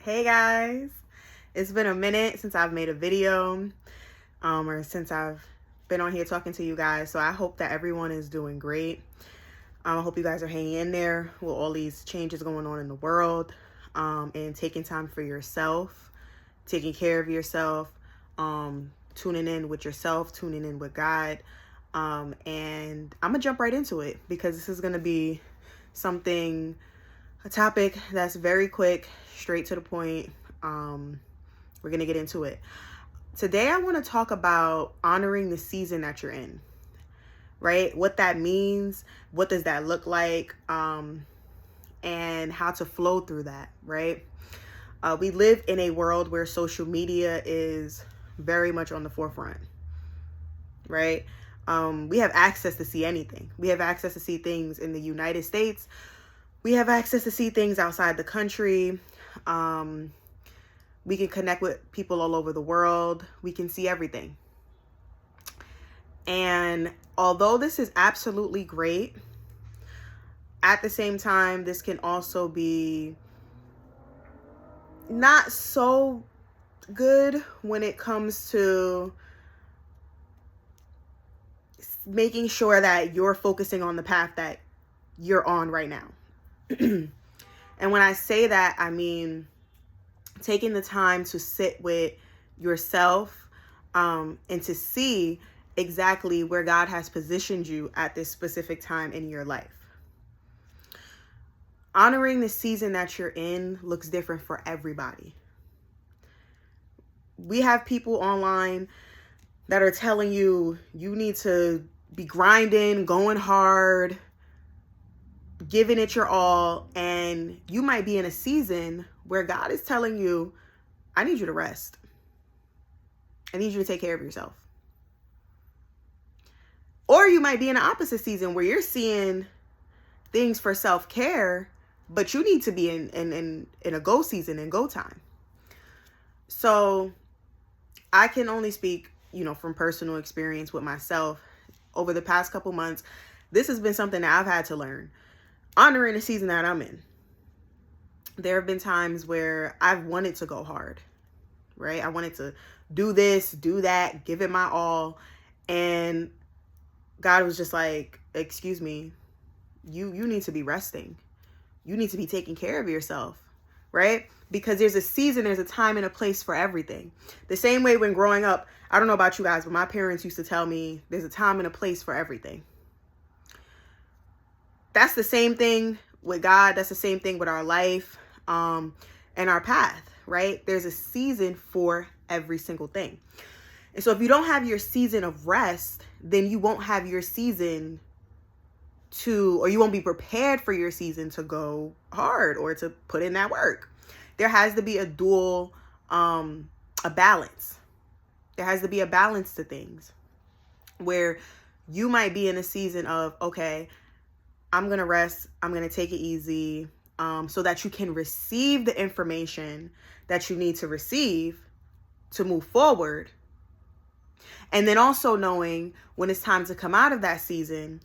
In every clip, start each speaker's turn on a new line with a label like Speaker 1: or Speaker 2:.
Speaker 1: Hey guys, it's been a minute since I've made a video or since I've been on here talking to you guys, so I hope that everyone is doing great. I hope you guys are hanging in there with all these changes going on in the world, and taking time for yourself, taking care of yourself, tuning in with yourself, tuning in with God. And I'm gonna jump right into it because this is gonna be a topic that's very quick, straight to the point. We're gonna get into it. Today I want to talk about honoring the season that you're in, right? What that means, what does that look like, and how to flow through that, right? We live in a world where social media is very much on the forefront, right? We have access to see anything. We have access to see things in the United States. We have access to see things outside the country. We can connect with people all over the world. We can see everything. And although this is absolutely great, at the same time, this can also be not so good when it comes to making sure that you're focusing on the path that you're on right now. And when I say that, I mean taking the time to sit with yourself, and to see exactly where God has positioned you at this specific time in your life. Honoring the season that you're in looks different for everybody. We have people online that are telling you need to be grinding, going hard, giving it your all, and you might be in a season where God is telling you, I need you to rest. I need you to take care of yourself. Or you might be in the opposite season where you're seeing things for self-care, but you need to be in a go season and go time. So I can only speak, from personal experience with myself. Over the past couple months, this has been something that I've had to learn. Honoring the season that I'm in. There have been times where I've wanted to go hard, right? I wanted to do this, do that, give it my all. And God was just like, excuse me, you need to be resting. You need to be taking care of yourself, right? Because there's a season, there's a time and a place for everything. The same way when growing up, I don't know about you guys, but my parents used to tell me there's a time and a place for everything. That's the same thing with God. That's the same thing with our life, and our path, right? There's a season for every single thing. And so if you don't have your season of rest, then you won't have your season or you won't be prepared for your season to go hard or to put in that work. There has to be a dual, a balance. There has to be a balance to things where you might be in a season of, okay, I'm going to rest. I'm going to take it easy, so that you can receive the information that you need to receive to move forward. And then also knowing when it's time to come out of that season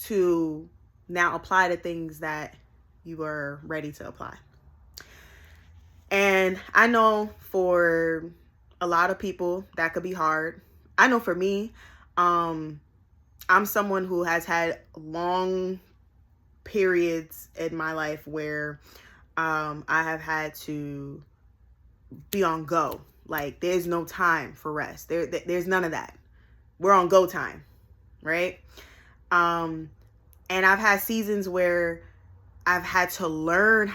Speaker 1: to now apply the things that you are ready to apply. And I know for a lot of people that could be hard. I know for me, I'm someone who has had long periods in my life where I have had to be on go. Like there's no time for rest. There's none of that. We're on go time, right? And I've had seasons where I've had to learn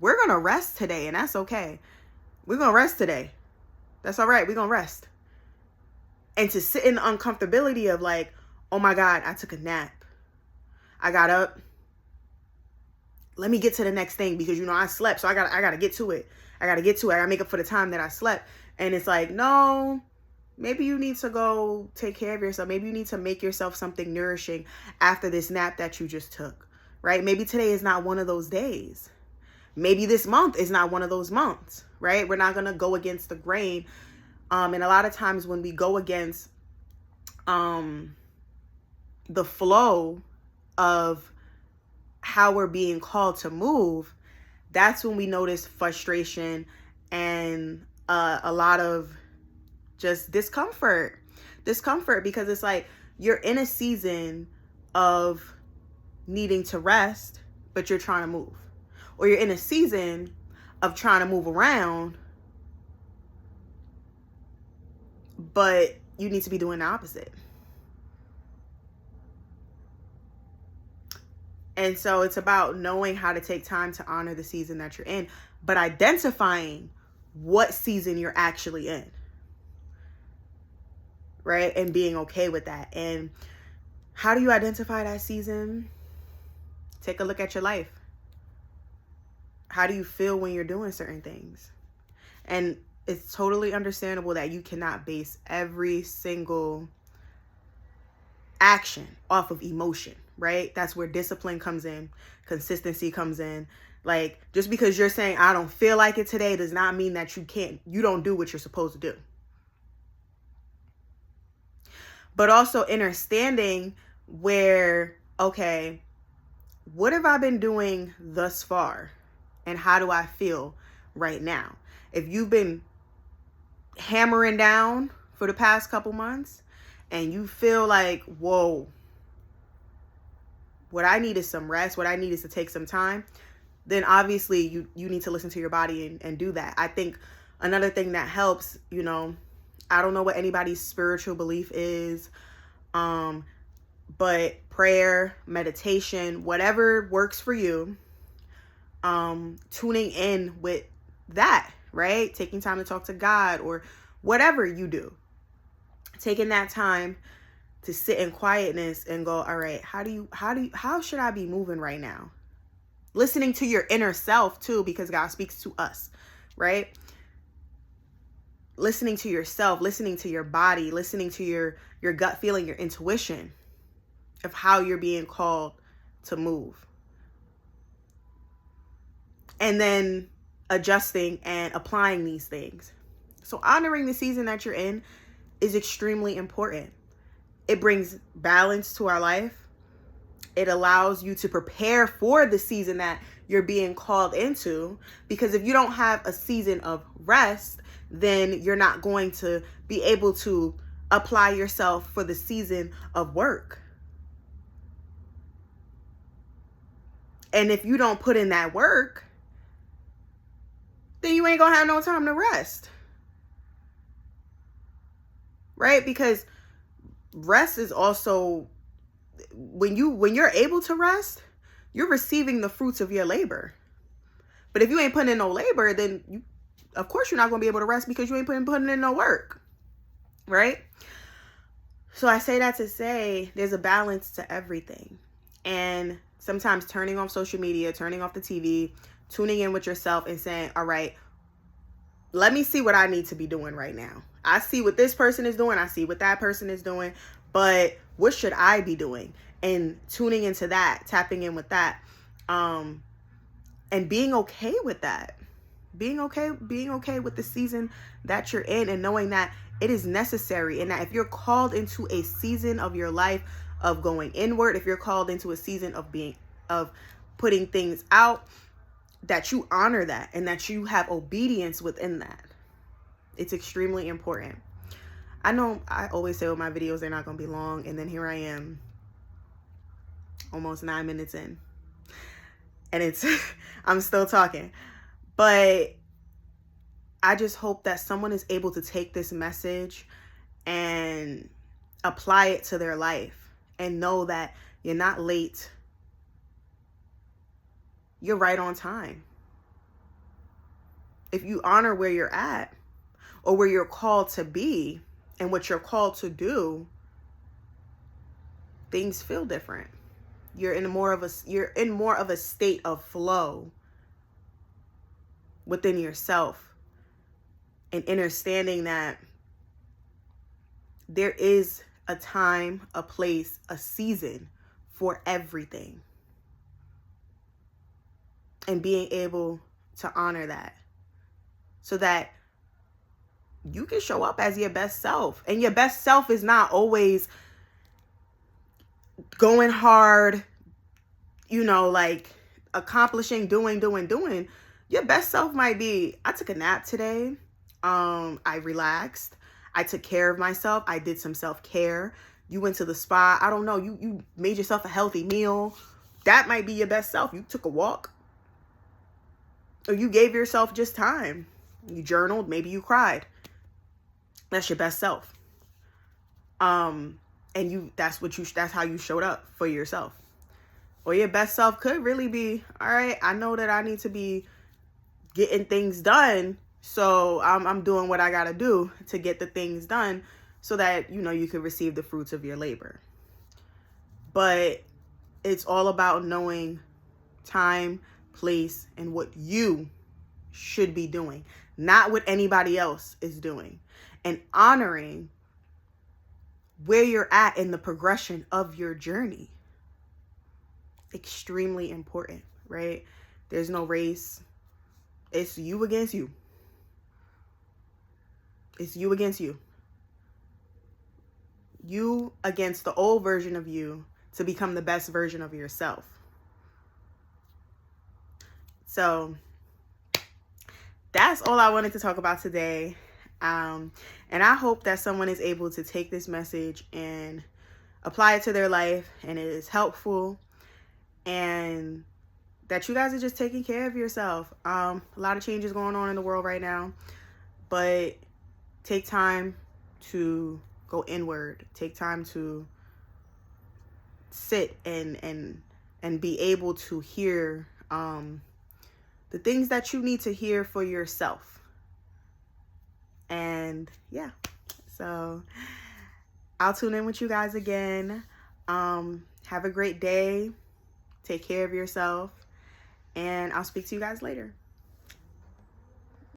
Speaker 1: we're going to rest today, and that's okay. We're going to rest today. That's all right. We're going to rest. And to sit in the uncomfortability of like, oh my God, I took a nap. I got up. Let me get to the next thing because, I slept. So I got to get to it. I got to make up for the time that I slept. And it's like, no, maybe you need to go take care of yourself. Maybe you need to make yourself something nourishing after this nap that you just took, right? Maybe today is not one of those days. Maybe this month is not one of those months, right? We're not going to go against the grain. And a lot of times when we go against the flow of how we're being called to move, that's when we notice frustration and a lot of just discomfort, because it's like you're in a season of needing to rest, but you're trying to move, or you're in a season of trying to move around, but you need to be doing the opposite. And so it's about knowing how to take time to honor the season that you're in, but identifying what season you're actually in, right? And being okay with that. And how do you identify that season? Take a look at your life. How do you feel when you're doing certain things? And it's totally understandable that you cannot base every single action off of emotion, right? That's where discipline comes in, consistency comes in. Like, just because you're saying, I don't feel like it today, does not mean that you don't do what you're supposed to do. But also understanding where, okay, what have I been doing thus far? And how do I feel right now? If you've been hammering down for the past couple months and you feel like, whoa, what I need is some rest, what I need is to take some time, then obviously you need to listen to your body and do that. I think another thing that helps, I don't know what anybody's spiritual belief is, but prayer, meditation, whatever works for you, tuning in with that, right? Taking time to talk to God, or whatever you do, taking that time to sit in quietness and go, all right, how should I be moving right now? Listening to your inner self too, because God speaks to us, right? Listening to yourself, listening to your body, listening to your gut feeling, your intuition of how you're being called to move. And then adjusting and applying these things. So honoring the season that you're in is extremely important. It brings balance to our life. It allows you to prepare for the season that you're being called into. Because if you don't have a season of rest, then you're not going to be able to apply yourself for the season of work. And if you don't put in that work, then you ain't gonna have no time to rest. Right? Because rest is also, when you're able to rest, you're receiving the fruits of your labor. But if you ain't putting in no labor, then of course you're not going to be able to rest, because you ain't putting in no work. Right? So I say that to say there's a balance to everything. And sometimes turning off social media, turning off the TV, tuning in with yourself and saying, all right, let me see what I need to be doing right now. I see what this person is doing. I see what that person is doing. But what should I be doing? And tuning into that, tapping in with that, and being okay with that. Being okay with the season that you're in, and knowing that it is necessary, and that if you're called into a season of your life of going inward, if you're called into a season of putting things out, that you honor that and that you have obedience within that. It's extremely important. I know I always say with my videos, they're not going to be long. And then here I am, almost 9 minutes in. And I'm still talking. But I just hope that someone is able to take this message and apply it to their life and know that you're not late. You're right on time. If you honor where you're at, or where you're called to be and what you're called to do, things feel different. You're in more of a state of flow within yourself, and understanding that there is a time, a place, a season for everything. And being able to honor that, so that you can show up as your best self. And your best self is not always going hard, like accomplishing, doing. Your best self might be, I took a nap today. I relaxed. I took care of myself. I did some self-care. You went to the spa. I don't know. You made yourself a healthy meal. That might be your best self. You took a walk. Or you gave yourself just time. You journaled. Maybe you cried. That's your best self. And that's how you showed up for yourself. Or your best self could really be, all right, I know that I need to be getting things done. So I'm doing what I got to do to get the things done so that, you can receive the fruits of your labor. But it's all about knowing time, place, and what you should be doing, not what anybody else is doing, and honoring where you're at in the progression of your journey. Extremely important, right? There's no race. It's you against you. It's you against you. You against the old version of you to become the best version of yourself. So that's all I wanted to talk about today. And I hope that someone is able to take this message and apply it to their life, and it is helpful, and that you guys are just taking care of yourself. A lot of changes going on in the world right now, but take time to go inward. Take time to sit and be able to hear the things that you need to hear for yourself. And yeah, so I'll tune in with you guys again. Have a great day. Take care of yourself. And I'll speak to you guys later.